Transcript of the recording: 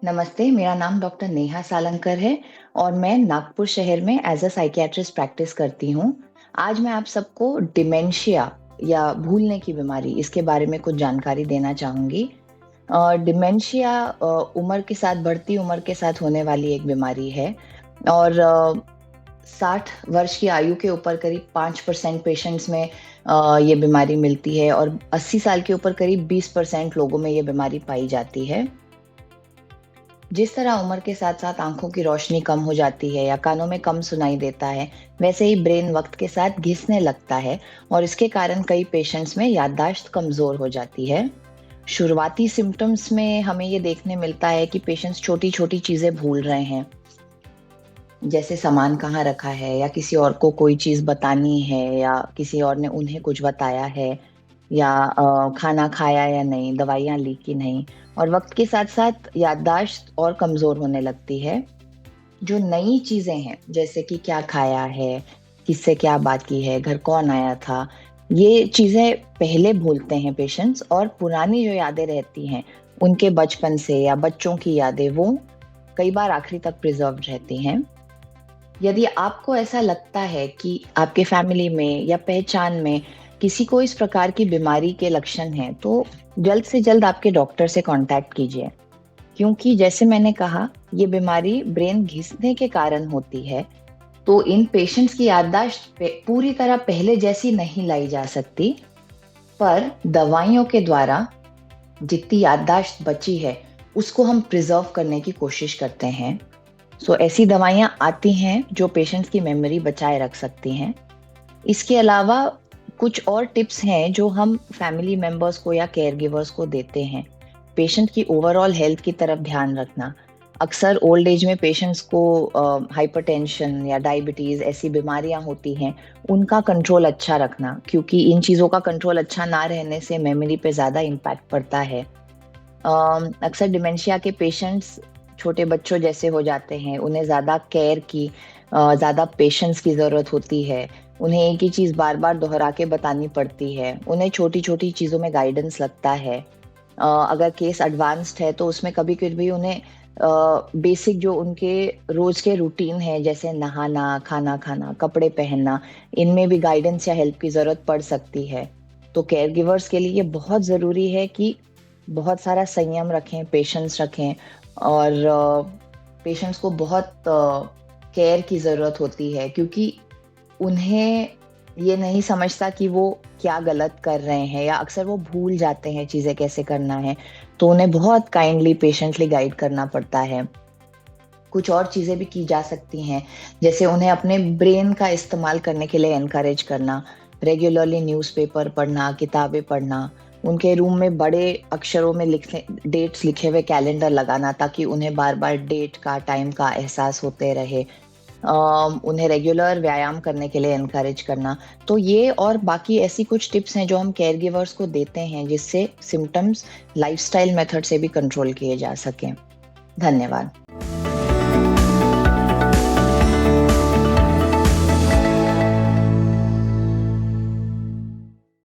नमस्ते, मेरा नाम डॉक्टर नेहा सालंकर है और मैं नागपुर शहर में एज अ साइकियाट्रिस्ट प्रैक्टिस करती हूँ। आज मैं आप सबको डिमेंशिया या भूलने की बीमारी इसके बारे में कुछ जानकारी देना चाहूँगी। डिमेंशिया उम्र के साथ बढ़ती उम्र के साथ होने वाली एक बीमारी है और 60 वर्ष की आयु के ऊपर करीब 5% पेशेंट्स में ये बीमारी मिलती है और 80 साल के ऊपर करीब 20% लोगों में ये बीमारी पाई जाती है। जिस तरह उम्र के साथ-साथ आँखों की रोशनी कम हो जाती है या कानों में कम सुनाई देता है, वैसे ही ब्रेन वक़्त के साथ घिसने लगता है और इसके कारण कई पेशेंट्स में याददाश्त कमज़ोर हो जाती है। शुरुआती सिम्पटम्स में हमें ये देखने मिलता है कि पेशेंट्स छोटी-छोटी चीज़ें भूल रहे हैं, जैसे सामान कहाँ रखा है या किसी और को कोई चीज़ बतानी है या किसी और ने उन्हें कुछ बताया है या खाना खाया या नहीं, दवाइयाँ ली कि नहीं और वक़्त के साथ-साथ याददाश्त और कमज़ोर होने लगती है। जो नई चीज़ें हैं, जैसे कि क्या खाया है, किससे क्या बात की है, घर कौन आया था, ये चीज़ें पहले भूलते हैं पेशेंट्स और पुरानी जो यादें रहती हैं, उनके बचपन से या बच्चों की यादें, वो कई बार आखिरी तक प्रिज़र्व्ड रहती हैं। यदि आपको ऐसा लगता है कि आपके फैमिली में या पहचान में किसी को इस प्रकार की बीमारी के लक्षण हैं, तो जल्द से जल्द आपके डॉक्टर से कॉन्टैक्ट कीजिए। क्योंकि जैसे मैंने कहा, ये बीमारी ब्रेन घिसने के कारण होती है, तो इन पेशेंट्स की याददाश्त पूरी तरह पहले जैसी नहीं लाई जा सकती, पर दवाइयों के द्वारा जितनी याददाश्त बची है, उसको हम प्रिज़र्व करने की कोशिश करते हैं। ऐसी दवाइयाँ आती हैं जो पेशेंट्स की मेमोरी बचाए रख सकती हैं। इसके अलावा कुछ और टिप्स हैं जो हम फैमिली मेंबर्स को या केयरगिवर्स को देते हैं। पेशेंट की ओवरऑल हेल्थ की तरफ ध्यान रखना। अक्सर ओल्ड एज में पेशेंट्स को हाइपरटेंशन या डायबिटीज़ ऐसी बीमारियाँ होती हैं, उनका कंट्रोल अच्छा रखना क्योंकि इन चीज़ों का कंट्रोल अच्छा ना रहने से मेमोरी पे ज़्यादा इम्पैक्ट पड़ता है। अक्सर डिमेंशिया के पेशेंट्स छोटे बच्चों जैसे हो जाते हैं, उन्हें ज़्यादा केयर की ज़्यादा पेशेंस की ज़रूरत होती है। उन्हें एक ही चीज़ बार-बार दोहरा के बतानी पड़ती है। उन्हें छोटी-छोटी चीज़ों में गाइडेंस लगता है। अगर केस एडवांस्ड है तो उसमें कभी-कभी उन्हें बेसिक जो उनके रोज़ के रूटीन है जैसे नहाना, खाना खाना, कपड़े पहनना, इनमें भी गाइडेंस या हेल्प की ज़रूरत पड़ सकती है। तो केयरगिवर्स के लिए ये बहुत ज़रूरी है कि बहुत सारा संयम रखें, पेशेंस रखें और पेशेंट्स को बहुत केयर की ज़रूरत होती है क्योंकि उन्हें ये नहीं समझता कि वो क्या गलत कर रहे हैं या अक्सर वो भूल जाते हैं चीज़ें कैसे करना है, तो उन्हें बहुत काइंडली पेशेंटली गाइड करना पड़ता है। कुछ और चीज़ें भी की जा सकती हैं, जैसे उन्हें अपने ब्रेन का इस्तेमाल करने के लिए एनकरेज करना, रेगुलरली न्यूज़पेपर पढ़ना, किताबें पढ़ना, उनके रूम में बड़े अक्षरों में लिखने डेट्स लिखे हुए कैलेंडर लगाना ताकि उन्हें बार-बार डेट का, टाइम का एहसास होते रहे। उन्हें रेगुलर व्यायाम करने के लिए एनकरेज करना। तो ये और बाकी ऐसी कुछ टिप्स हैं जो हम केयरगिवर्स को देते हैं जिससे सिम्पटम्स लाइफ़स्टाइल मेथड से भी कंट्रोल किए जा सकें। धन्यवाद।